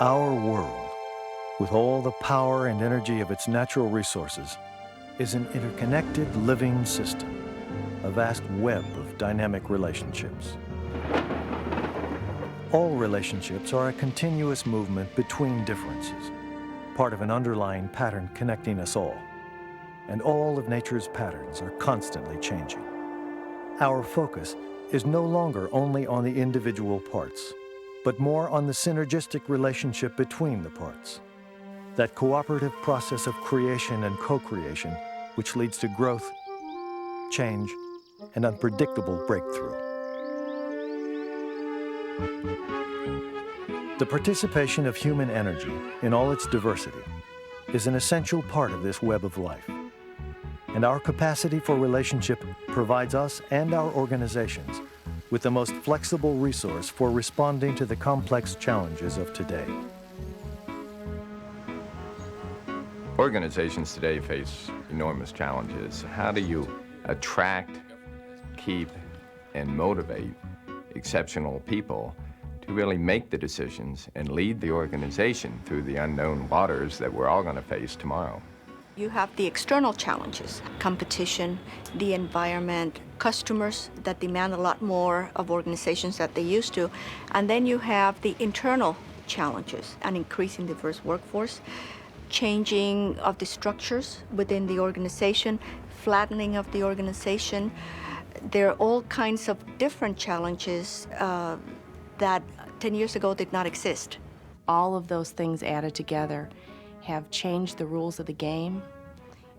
Our world, with all the power and energy of its natural resources, is an interconnected living system, a vast web of dynamic relationships. All relationships are a continuous movement between differences, part of an underlying pattern connecting us all. And all of nature's patterns are constantly changing. Our focus is no longer only on the individual parts, but more on the synergistic relationship between the parts. That cooperative process of creation and co-creation which leads to growth, change, and unpredictable breakthrough. The participation of human energy in all its diversity is an essential part of this web of life. And our capacity for relationship provides us and our organizations with the most flexible resource for responding to the complex challenges of today. Organizations today face enormous challenges. How do you attract, keep, and motivate exceptional people to really make the decisions and lead the organization through the unknown waters that we're all going to face tomorrow? You have the external challenges, competition, the environment, customers that demand a lot more of organizations that they used to, and then you have the internal challenges, an increasing diverse workforce, changing of the structures within the organization, flattening of the organization. There are all kinds of different challenges that 10 years ago did not exist. All of those things added together have changed the rules of the game,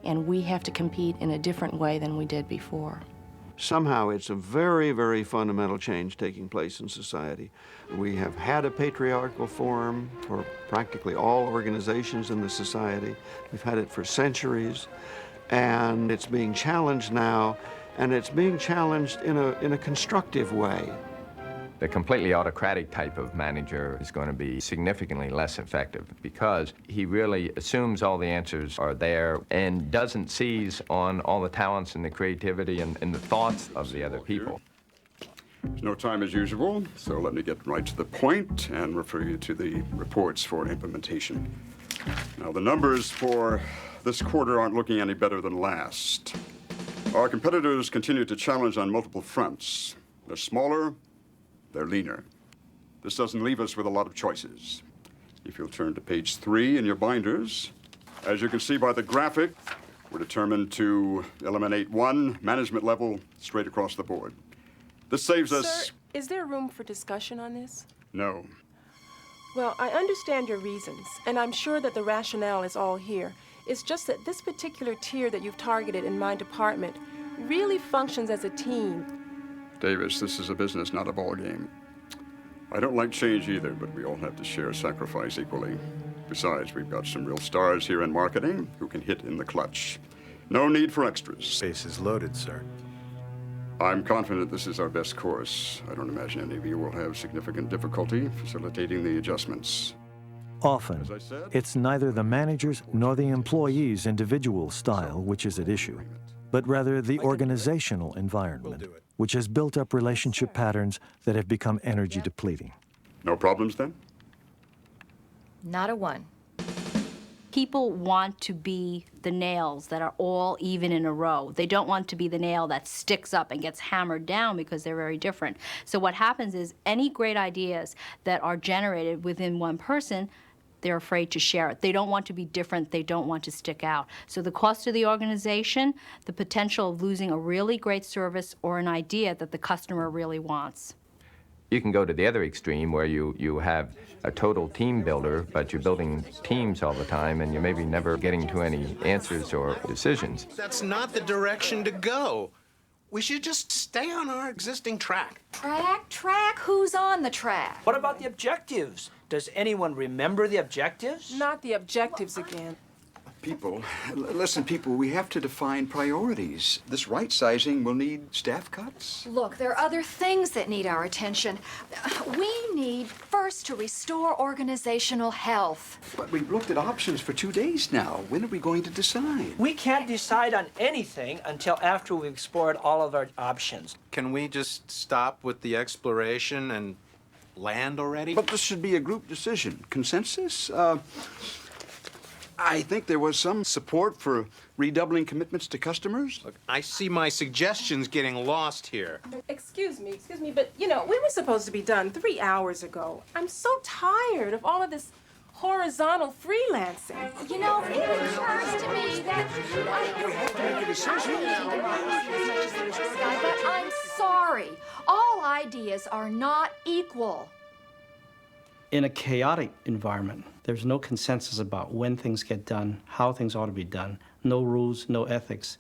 and we have to compete in a different way than we did before. Somehow it's a very, very fundamental change taking place in society. We have had a patriarchal form for practically all organizations in the society. We've had it for centuries, and it's being challenged now, and it's being challenged in a constructive way. The completely autocratic type of manager is going to be significantly less effective because he really assumes all the answers are there and doesn't seize on all the talents and the creativity and the thoughts of the other people. There's no time as usual, so let me get right to the point and refer you to the reports for implementation. Now, the numbers for this quarter aren't looking any better than last. Our competitors continue to challenge on multiple fronts. They're smaller, they're leaner. This doesn't leave us with a lot of choices. If you'll turn to page 3 in your binders, as you can see by the graphic, we're determined to eliminate one management level straight across the board. This saves us... Sir, is there room for discussion on this? No. Well, I understand your reasons, and I'm sure that the rationale is all here. It's just that this particular tier that you've targeted in my department really functions as a team. Davis, this is a business, not a ball game. I don't like change either, but we all have to share sacrifice equally. Besides, we've got some real stars here in marketing who can hit in the clutch. No need for extras. Base is loaded, sir. I'm confident this is our best course. I don't imagine any of you will have significant difficulty facilitating the adjustments. Often, As I said, it's neither the manager's nor the employee's individual style which is at issue, but rather the organizational environment, which has built up relationship patterns that have become energy depleting. no problems then? Not a one. People want to be the nails that are all even in a row. They don't want to be the nail that sticks up and gets hammered down because they're very different. So what happens is any great ideas that are generated within one person, they're afraid to share it. They don't want to be different. They don't want to stick out. So the cost to the organization, the potential of losing a really great service or an idea that the customer really wants. You can go to the other extreme where you have a total team builder, but you're building teams all the time and you're maybe never getting to any answers or decisions. That's not the direction to go. We should just stay on our existing track. Track? Who's on the track? What about the objectives? Does anyone remember the objectives? Not the objectives again. People, listen, people, we have to define priorities. This right-sizing will need staff cuts. Look, there are other things that need our attention. We need first to restore organizational health. But we've looked at options for 2 days now. When are we going to decide? We can't decide on anything until after we've explored all of our options. Can we just stop with the exploration and land already? But this should be a group decision. Consensus? I think there was some support for redoubling commitments to customers. Look, I see my suggestions getting lost here. Excuse me, but we were supposed to be done 3 hours ago. I'm so tired of all of this horizontal freelancing. It occurs to me that We have to make a decision. but I'm sorry. All ideas are not equal. In a chaotic environment, there's no consensus about when things get done, how things ought to be done, no rules, no ethics.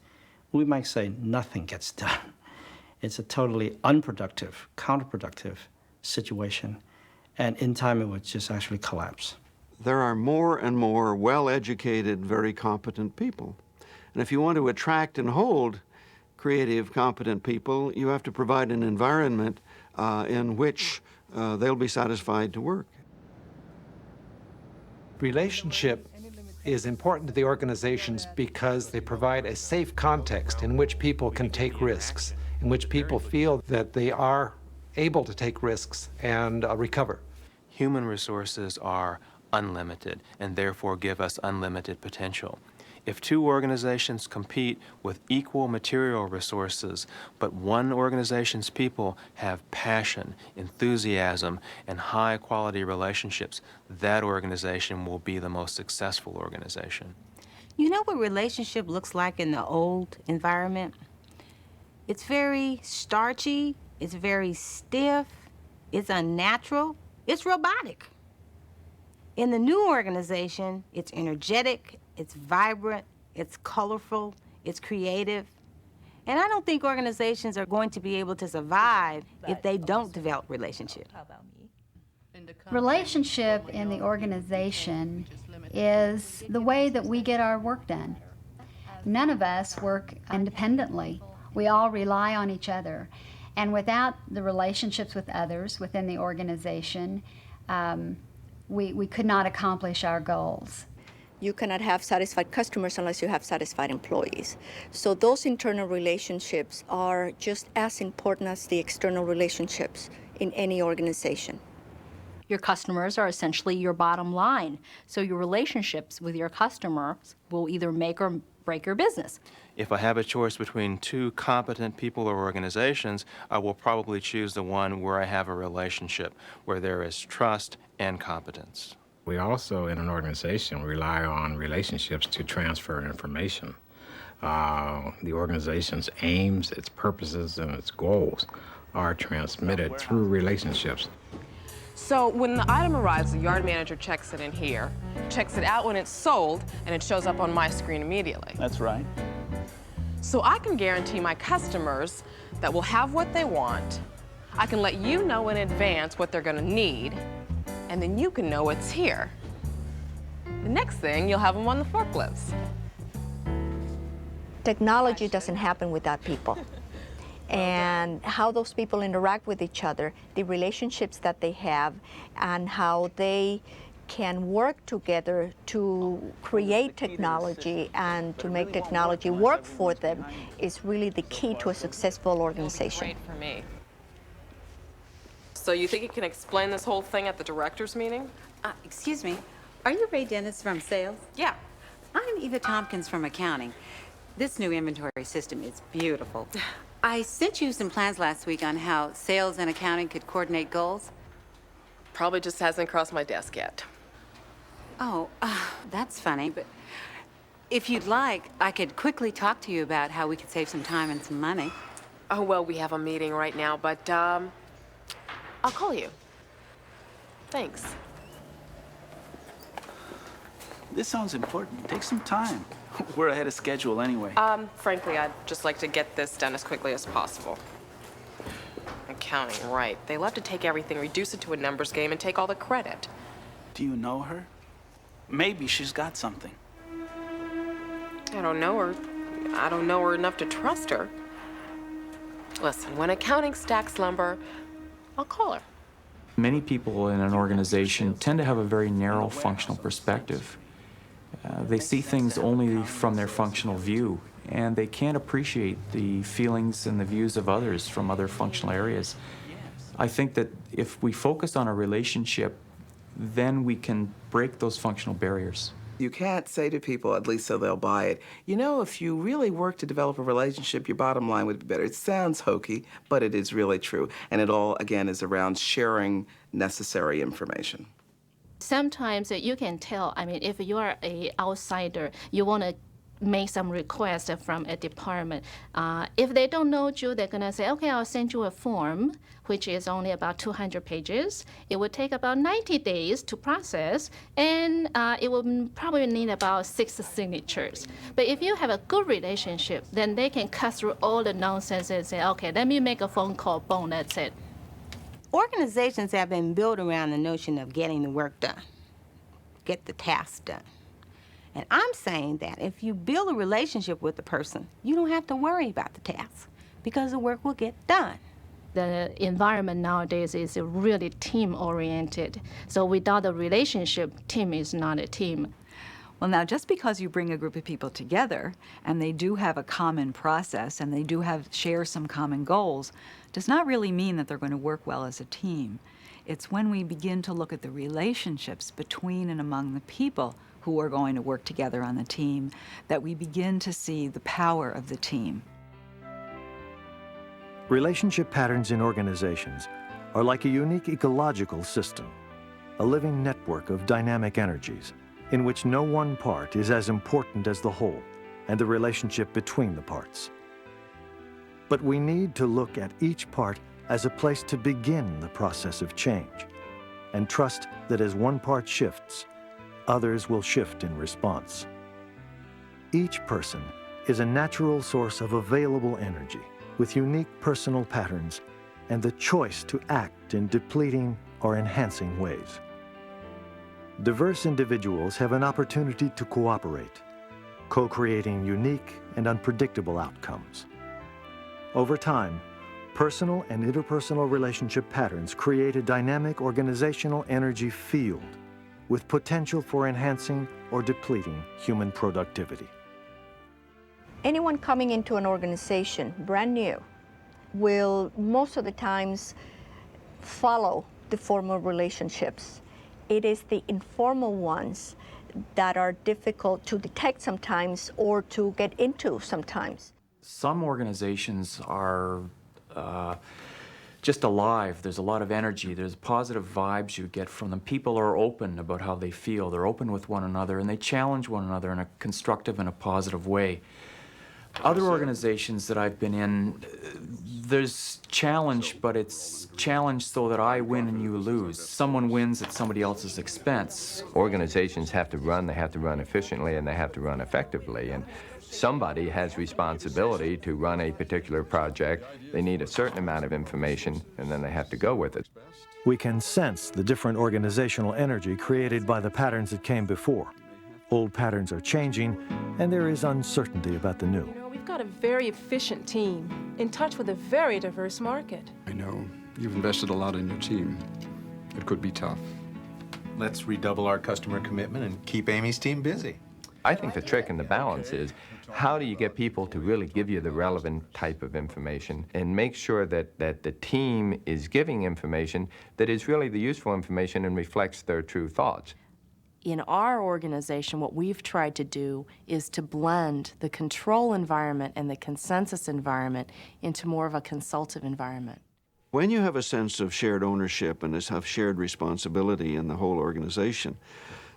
We might say nothing gets done. It's a totally unproductive, counterproductive situation, and in time it would just actually collapse. There are more and more well-educated, very competent people. And if you want to attract and hold creative, competent people, you have to provide an environment in which they'll be satisfied to work. Relationship is important to the organizations because they provide a safe context in which people can take risks, in which people feel that they are able to take risks and recover. Human resources are unlimited and therefore give us unlimited potential. If two organizations compete with equal material resources, but one organization's people have passion, enthusiasm, and high-quality relationships, that organization will be the most successful organization. You know what relationship looks like in the old environment? It's very starchy, it's very stiff, it's unnatural, it's robotic. In the new organization, it's energetic, it's vibrant, it's colorful, it's creative. And I don't think organizations are going to be able to survive if they don't develop relationships. Relationship in the organization is the way that we get our work done. None of us work independently. We all rely on each other. And without the relationships with others within the organization, we could not accomplish our goals. You cannot have satisfied customers unless you have satisfied employees. So those internal relationships are just as important as the external relationships in any organization. Your customers are essentially your bottom line. So your relationships with your customers will either make or break your business. If I have a choice between two competent people or organizations, I will probably choose the one where I have a relationship, where there is trust and competence. We also, in an organization, rely on relationships to transfer information. The organization's aims, its purposes, and its goals are transmitted through relationships. So when the item arrives, the yard manager checks it in here, checks it out when it's sold, and it shows up on my screen immediately. That's right. So I can guarantee my customers that we'll have what they want. I can let you know in advance what they're going to need, and then you can know it's here. The next thing, you'll have them on the forklifts. Technology doesn't happen without people. And how those people interact with each other, the relationships that they have, and how they can work together to create technology and to make technology work for them is really the key to a successful organization. Great for me. So you think you can explain this whole thing at the directors' meeting? Excuse me, are you Ray Dennis from sales? Yeah. I'm Eva Tompkins from accounting. This new inventory system is beautiful. I sent you some plans last week on how sales and accounting could coordinate goals. Probably just hasn't crossed my desk yet. Oh, that's funny, but if you'd like, I could quickly talk to you about how we could save some time and some money. Oh, well, we have a meeting right now, but I'll call you. Thanks. This sounds important. Take some time. We're ahead of schedule anyway. Frankly, I'd just like to get this done as quickly as possible. Accounting, right. They love to take everything, reduce it to a numbers game, and take all the credit. Do you know her? Maybe she's got something. I don't know her. I don't know her enough to trust her. Listen, when accounting stacks lumber, I'll call her. Many people in an organization tend to have a very narrow functional perspective. They see things only from their functional view, and they can't appreciate the feelings and the views of others from other functional areas. I think that if we focus on a relationship, then we can break those functional barriers. You can't say to people, at least so they'll buy it, you know, if you really work to develop a relationship, your bottom line would be better. It sounds hokey, but it is really true. And it all, again, is around sharing necessary information. Sometimes you can tell, I mean, if you are an outsider, you want to make some request from a department. If they don't know you, they're going to say, okay, I'll send you a form, which is only about 200 pages. It would take about 90 days to process, and it will probably need about 6 signatures. But if you have a good relationship, then they can cut through all the nonsense and say, okay, let me make a phone call, boom, that's it. Organizations have been built around the notion of getting the work done, get the task done. And I'm saying that if you build a relationship with the person, you don't have to worry about the task because the work will get done. The environment nowadays is really team-oriented. So without a relationship, team is not a team. Well, now, just because you bring a group of people together and they do have a common process and they do share some common goals, does not really mean that they're going to work well as a team. It's when we begin to look at the relationships between and among the people who are going to work together on the team that we begin to see the power of the team. Relationship patterns in organizations are like a unique ecological system, a living network of dynamic energies in which no one part is as important as the whole and the relationship between the parts. But we need to look at each part as a place to begin the process of change and trust that as one part shifts, others will shift in response. Each person is a natural source of available energy with unique personal patterns and the choice to act in depleting or enhancing ways. Diverse individuals have an opportunity to cooperate, co-creating unique and unpredictable outcomes. Over time, personal and interpersonal relationship patterns create a dynamic organizational energy field with potential for enhancing or depleting human productivity. Anyone coming into an organization, brand new, will most of the times follow the formal relationships. It is the informal ones that are difficult to detect sometimes or to get into sometimes. Some organizations are just alive. There's a lot of energy. There's positive vibes you get from them. People are open about how they feel. They're open with one another, and they challenge one another in a constructive and a positive way. Other organizations that I've been in, there's challenge, but it's challenge so that I win and you lose. Someone wins at somebody else's expense. Organizations have to run, they have to run efficiently, and they have to run effectively. And somebody has responsibility to run a particular project. They need a certain amount of information, and then they have to go with it. We can sense the different organizational energy created by the patterns that came before. Old patterns are changing, and there is uncertainty about the new. You know, we've got a very efficient team in touch with a very diverse market. I know. You've invested a lot in your team. It could be tough. Let's redouble our customer commitment and keep Amy's team busy. I think the trick in the balance is how do you get people to really give you the relevant type of information and make sure that the team is giving information that is really the useful information and reflects their true thoughts. In our organization, what we've tried to do is to blend the control environment and the consensus environment into more of a consultative environment. When you have a sense of shared ownership and have shared responsibility in the whole organization,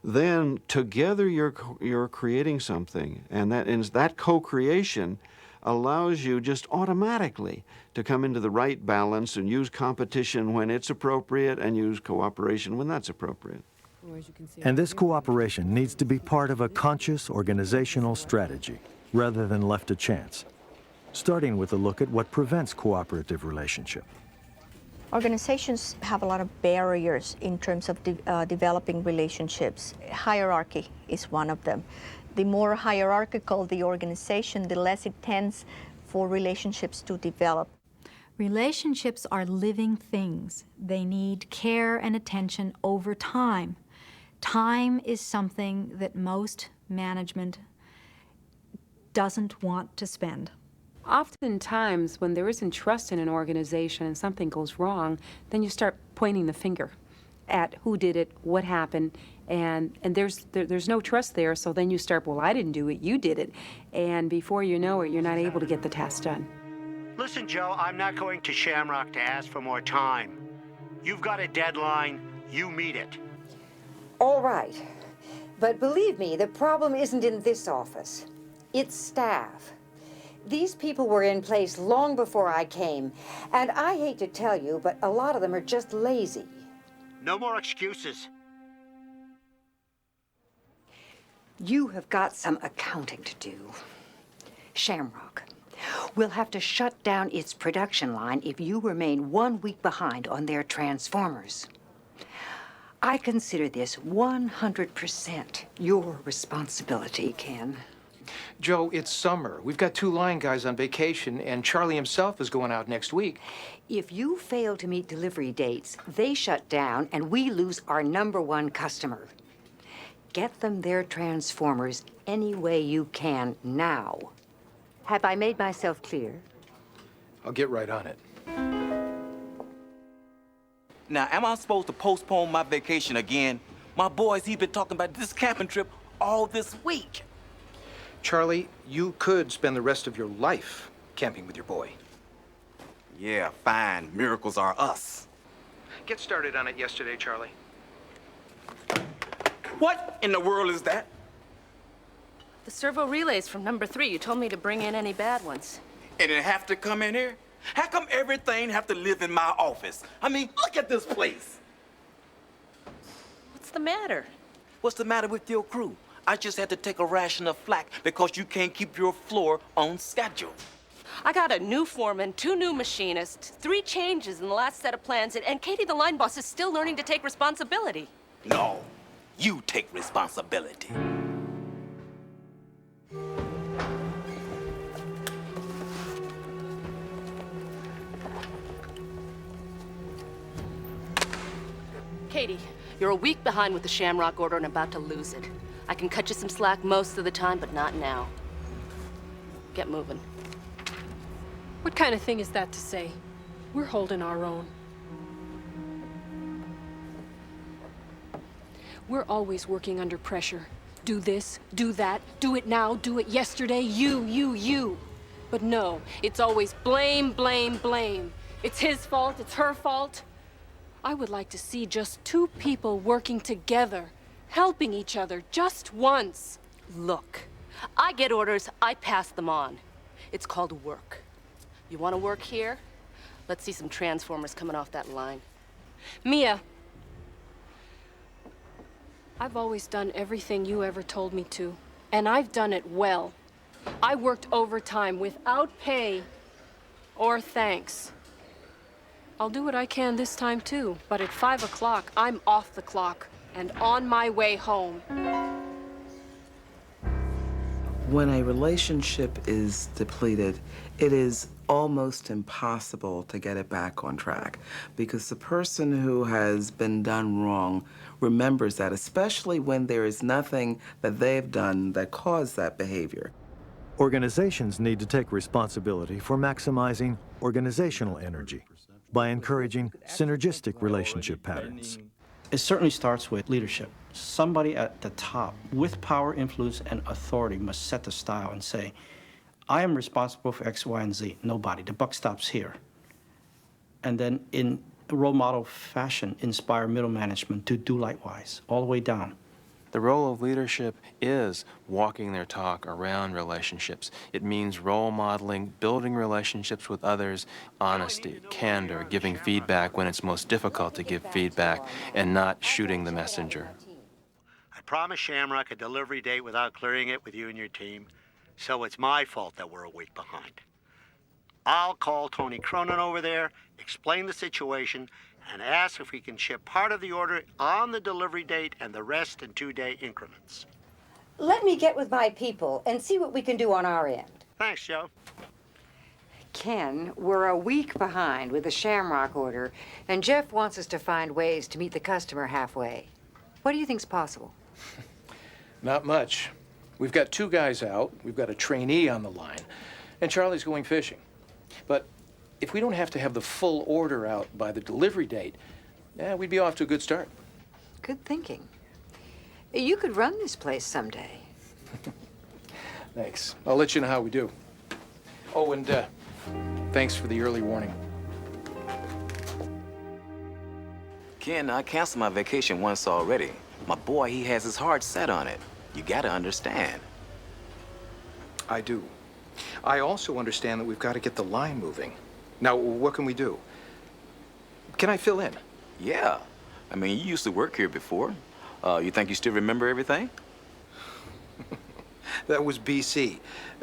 then together you're creating something, and that co-creation allows you just automatically to come into the right balance and use competition when it's appropriate and use cooperation when that's appropriate. And this cooperation needs to be part of a conscious organizational strategy rather than left to chance, starting with a look at what prevents cooperative relationship. Organizations have a lot of barriers in terms of developing relationships. Hierarchy is one of them. The more hierarchical the organization, the less it tends for relationships to develop. Relationships are living things. They need care and attention over time. Time is something that most management doesn't want to spend. Oftentimes, when there isn't trust in an organization and something goes wrong, then you start pointing the finger at who did it, what happened, and there's no trust there, so then you start, well, I didn't do it, you did it. And before you know it, you're not able to get the task done. Listen, Joe, I'm not going to Shamrock to ask for more time. You've got a deadline, you meet it. All right. But believe me, the problem isn't in this office. It's staff. These people were in place long before I came, and I hate to tell you, but a lot of them are just lazy. No more excuses. You have got some accounting to do. Shamrock will have to shut down its production line if you remain 1 week behind on their transformers. I consider this 100% your responsibility, Ken. Joe, it's summer. We've got 2 line guys on vacation, and Charlie himself is going out next week. If you fail to meet delivery dates, they shut down and we lose our #1 customer. Get them their transformers any way you can now. Have I made myself clear? I'll get right on it. Now, am I supposed to postpone my vacation again? My boys, he's been talking about this camping trip all this week. Charlie, you could spend the rest of your life camping with your boy. Yeah, fine. Miracles are us. Get started on it yesterday, Charlie. What in the world is that? The servo relays from number 3. You told me to bring in any bad ones. And it have to come in here? How come everything have to live in my office? I mean, look at this place. What's the matter? What's the matter with your crew? I just had to take a ration of flack because you can't keep your floor on schedule. I got a new foreman, 2 new machinists, 3 changes in the last set of plans, and Katie, the line boss, is still learning to take responsibility. No, you take responsibility. Katie, you're a week behind with the Shamrock order and about to lose it. I can cut you some slack most of the time, but not now. Get moving. What kind of thing is that to say? We're holding our own. We're always working under pressure. Do this, do that, do it now, do it yesterday, you. But no, it's always blame, blame, blame. It's his fault, it's her fault. I would like to see just 2 people working together, helping each other just once. Look, I get orders, I pass them on. It's called work. You want to work here? Let's see some transformers coming off that line. Mia, I've always done everything you ever told me to, and I've done it well. I worked overtime without pay or thanks. I'll do what I can this time too, but at 5 o'clock, I'm off the clock and on my way home. When a relationship is depleted, it is almost impossible to get it back on track because the person who has been done wrong remembers that, especially when there is nothing that they've done that caused that behavior. Organizations need to take responsibility for maximizing organizational energy by encouraging synergistic relationship patterns. It certainly starts with leadership. Somebody at the top with power, influence, and authority must set the style and say, I am responsible for X, Y, and Z. Nobody. The buck stops here. And then in role model fashion, inspire middle management to do likewise, all the way down. The role of leadership is walking their talk around relationships. It means role modeling, building relationships with others, honesty, candor, giving feedback when it's most difficult to give feedback, and not shooting the messenger. I promised Shamrock a delivery date without clearing it with you and your team, so it's my fault that we're a week behind. I'll call Tony Cronin over there, explain the situation, and ask if we can ship part of the order on the delivery date and the rest in 2-day increments. Let me get with my people and see what we can do on our end. Thanks, Joe. Ken, we're a week behind with the Shamrock order, and Jeff wants us to find ways to meet the customer halfway. What do you think's possible? Not much. We've got 2 guys out. We've got a trainee on the line. And Charlie's going fishing. But if we don't have to have the full order out by the delivery date, yeah, we'd be off to a good start. Good thinking. You could run this place someday. Thanks. I'll let you know how we do. Oh, and thanks for the early warning. Ken, I canceled my vacation once already. My boy, he has his heart set on it. You gotta understand. I do. I also understand that we've got to get the line moving. Now, what can we do? Can I fill in? Yeah. I mean, you used to work here before. You think you still remember everything? That was BC,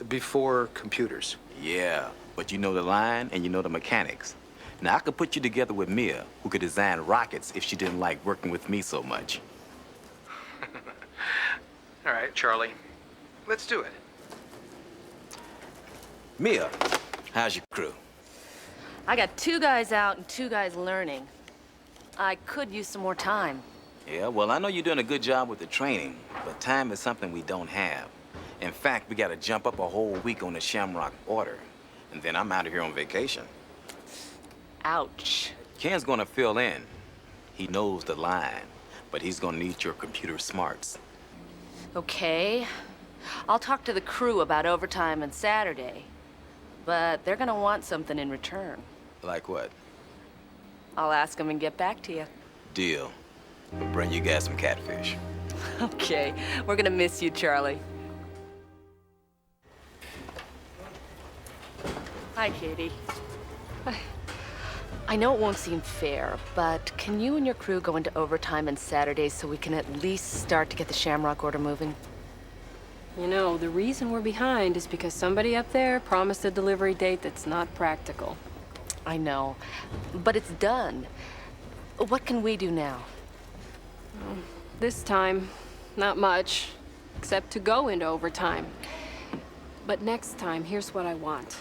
before computers. Yeah, but you know the line and you know the mechanics. Now, I could put you together with Mia, who could design rockets if she didn't like working with me so much. All right, Charlie. Let's do it. Mia, how's your crew? I got 2 guys out and 2 guys learning. I could use some more time. Yeah, well, I know you're doing a good job with the training, but time is something we don't have. In fact, we got to jump up a whole week on the Shamrock order, and then I'm out of here on vacation. Ouch. Ken's going to fill in. He knows the line, but he's going to need your computer smarts. Okay. I'll talk to the crew about overtime and Saturday. But they're gonna want something in return. Like what? I'll ask them and get back to you. Deal. We'll bring you guys some catfish. Okay. We're gonna miss you, Charlie. Hi, Katie. I know it won't seem fair, but can you and your crew go into overtime and Saturdays so we can at least start to get the Shamrock order moving? You know, the reason we're behind is because somebody up there promised a delivery date that's not practical. I know, but it's done. What can we do now? This time, not much, except to go into overtime. But next time, here's what I want.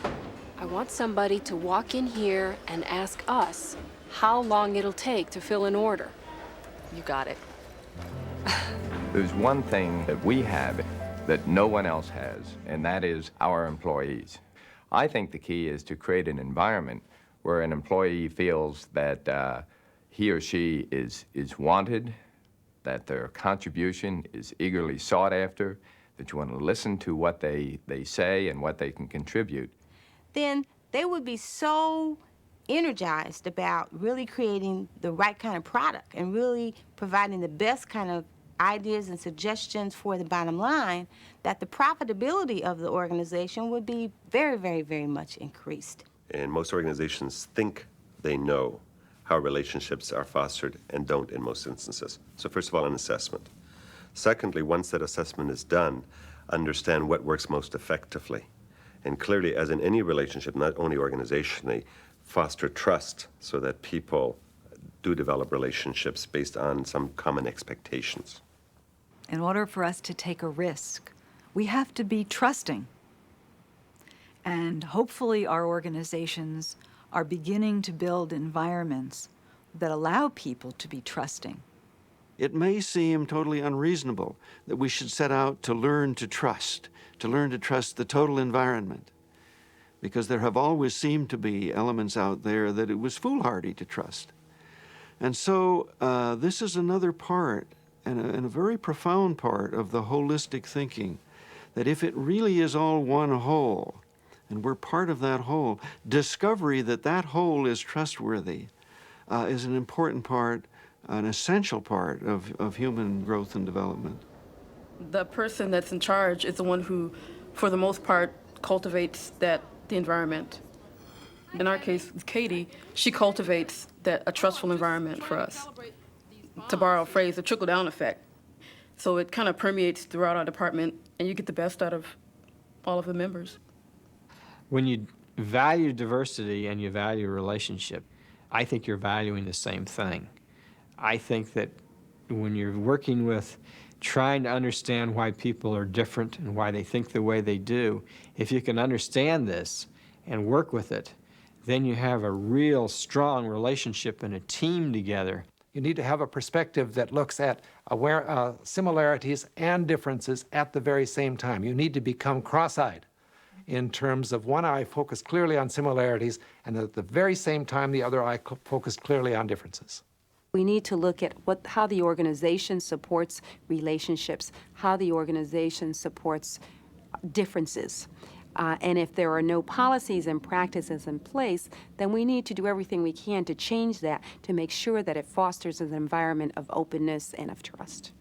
I want somebody to walk in here and ask us how long it'll take to fill an order. You got it. There's one thing that we have that no one else has, and that is our employees. I think the key is to create an environment where an employee feels that he or she is wanted, that their contribution is eagerly sought after, that you want to listen to what they say and what they can contribute. Then they would be so energized about really creating the right kind of product and really providing the best kind of ideas and suggestions for the bottom line, that the profitability of the organization would be very, very, very much increased. And most organizations think they know how relationships are fostered and don't in most instances. So first of all, an assessment. Secondly, once that assessment is done, understand what works most effectively. And clearly, as in any relationship, not only organizationally, foster trust so that people do develop relationships based on some common expectations. In order for us to take a risk, we have to be trusting. And hopefully our organizations are beginning to build environments that allow people to be trusting. It may seem totally unreasonable that we should set out to learn to trust the total environment, because there have always seemed to be elements out there that it was foolhardy to trust. And so this is another part, and a very profound part of the holistic thinking, that if it really is all one whole, and we're part of that whole, discovery that that whole is trustworthy is an important part, an essential part of human growth and development. The person that's in charge is the one who, for the most part, cultivates the environment. In our case, with Katie, she cultivates a trustful environment for us. To borrow a phrase, a trickle-down effect. So it kind of permeates throughout our department, and you get the best out of all of the members. When you value diversity and you value relationship, I think you're valuing the same thing. I think that when you're working with trying to understand why people are different and why they think the way they do, if you can understand this and work with it, then you have a real strong relationship and a team together. You need to have a perspective that looks at similarities and differences at the very same time. You need to become cross-eyed in terms of one eye focused clearly on similarities, and at the very same time, the other eye focused clearly on differences. We need to look at how the organization supports relationships, how the organization supports differences. And if there are no policies and practices in place, then we need to do everything we can to change that, to make sure that it fosters an environment of openness and of trust.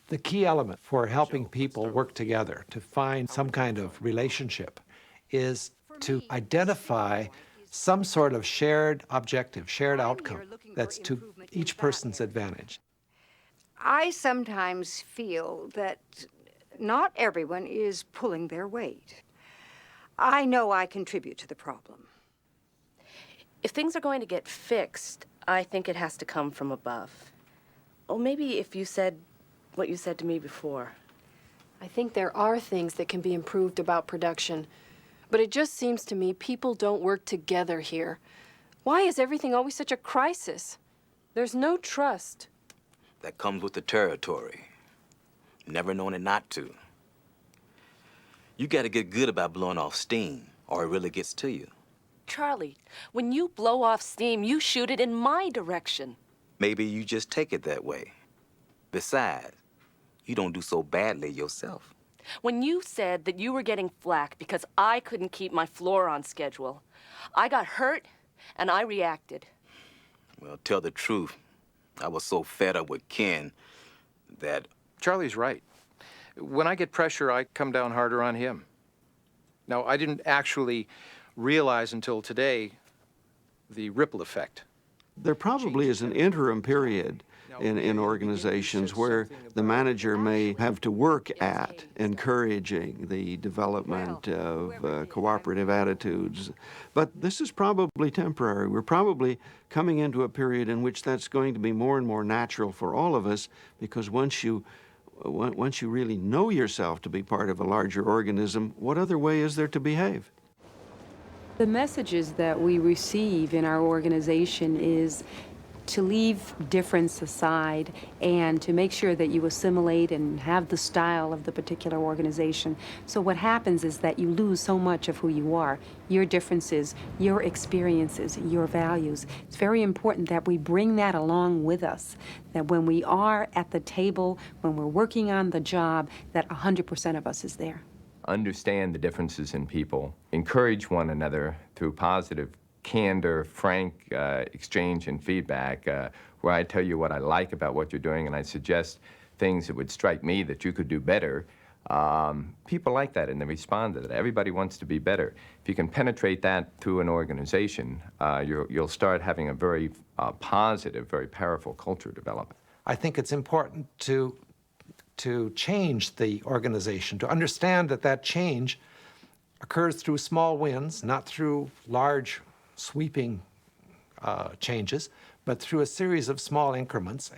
The key element for helping people work together to find some kind of relationship is to identify some sort of shared objective, shared outcome that's to each person's advantage. I sometimes feel that not everyone is pulling their weight. I know I contribute to the problem. If things are going to get fixed, I think it has to come from above. Or maybe if you said what you said to me before. I think there are things that can be improved about production, but it just seems to me people don't work together here. Why is everything always such a crisis? There's no trust. That comes with the territory. Never known it not to. You gotta get good about blowing off steam, or it really gets to you. Charlie, when you blow off steam, you shoot it in my direction. Maybe you just take it that way. Besides, you don't do so badly yourself. When you said that you were getting flack because I couldn't keep my floor on schedule, I got hurt and I reacted. Well, tell the truth. I was so fed up with Ken that... Charlie's right. When I get pressure, I come down harder on him. Now, I didn't actually realize until today the ripple effect. There probably is an interim period in organizations where the manager may have to work at encouraging the development of cooperative attitudes. But this is probably temporary. We're probably coming into a period in which that's going to be more and more natural for all of us, because once you really know yourself to be part of a larger organism, what other way is there to behave? The messages that we receive in our organization is to leave difference aside and to make sure that you assimilate and have the style of the particular organization. So what happens is that you lose so much of who you are, your differences, your experiences, your values. It's very important that we bring that along with us, that when we are at the table, when we're working on the job, that 100% of us is there. Understand the differences in people, encourage one another through positive candor, frank exchange and feedback, where I tell you what I like about what you're doing and I suggest things that would strike me that you could do better. People like that and they respond to that. Everybody wants to be better. If you can penetrate that through an organization, you'll start having a very positive, very powerful culture develop. I think it's important to change the organization, to understand that that change occurs through small wins, not through large sweeping changes, but through a series of small increments,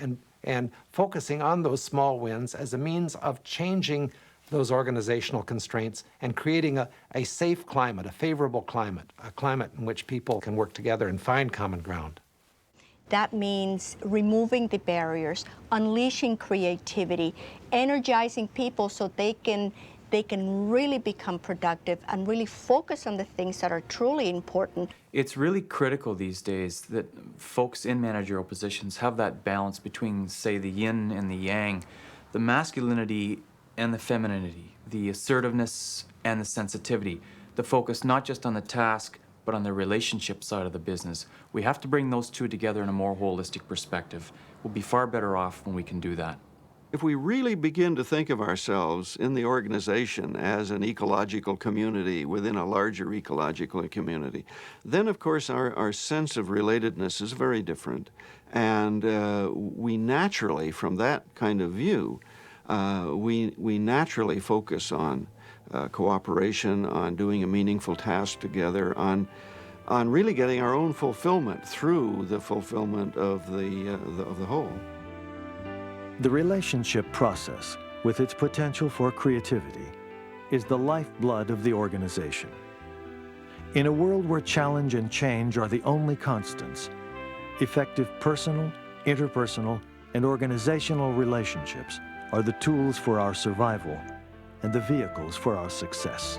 and focusing on those small wins as a means of changing those organizational constraints and creating a safe climate, a favorable climate, a climate in which people can work together and find common ground. That means removing the barriers, unleashing creativity, energizing people so they can really become productive and really focus on the things that are truly important. It's really critical these days that folks in managerial positions have that balance between, say, the yin and the yang, the masculinity and the femininity, the assertiveness and the sensitivity, the focus not just on the task, but on the relationship side of the business. We have to bring those two together in a more holistic perspective. We'll be far better off when we can do that. If we really begin to think of ourselves in the organization as an ecological community within a larger ecological community, then of course our sense of relatedness is very different. And we naturally, from that kind of view, we naturally focus on cooperation, on doing a meaningful task together, on really getting our own fulfillment through the fulfillment of the whole. The relationship process, with its potential for creativity, is the lifeblood of the organization. In a world where challenge and change are the only constants, effective personal, interpersonal, and organizational relationships are the tools for our survival and the vehicles for our success.